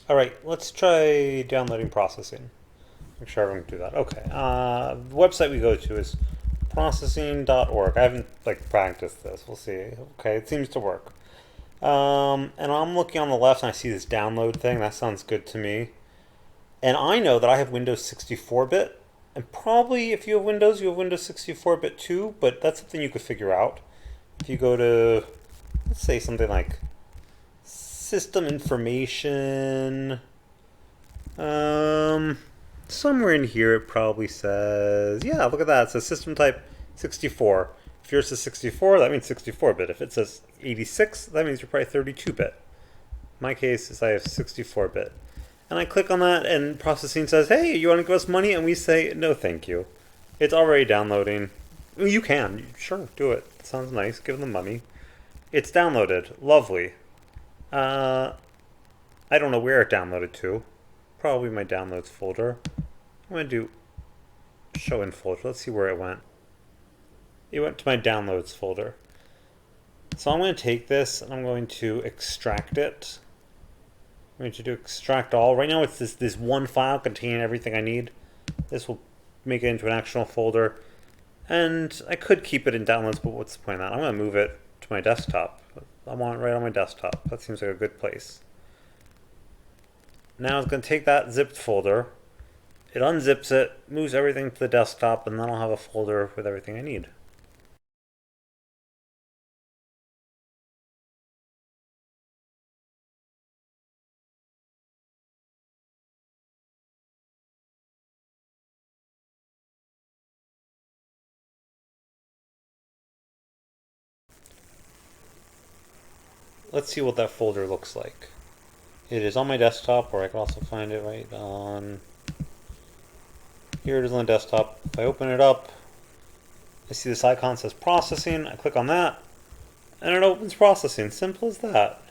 All right, let's try downloading processing. Make sure everyone can do that. Okay. The website we go to is processing.org. I haven't practiced this. We'll see. Okay, it seems to work. And I'm looking on the left and I see this download thing. That sounds good to me. And I know that I have Windows 64-bit. And probably if you have Windows, you have Windows 64-bit too. But that's something you could figure out. If you go to, let's say something like system information. Somewhere in here it probably says, yeah, look at that. It says system type 64. If yours says 64, that means 64-bit. If it says 86, that means you're probably 32-bit. My case is I have 64-bit. And I click on that and processing says, hey, you want to give us money? And we say, no, thank you. It's already downloading. You can. Sure, do it. Sounds nice. Give them money. It's downloaded. Lovely. I don't know where it downloaded to. Probably my downloads folder. I'm going to do show in folder. Let's see where it went. It went to my downloads folder. So I'm going to take this and I'm going to extract it. I'm going to do extract all. Right now it's this one file containing everything I need. This will make it into an actual folder. And I could keep it in downloads, but what's the point of that? I'm going to move it to my desktop. I want it right on my desktop. That seems like a good place. Now it's going to take that zipped folder. It unzips it, moves everything to the desktop, and then I'll have a folder with everything I need. Let's see what that folder looks like. It is on my desktop, or I can also find it right on... Here it is on the desktop. If I open it up, I see this icon that says processing. I click on that, and it opens processing. Simple as that.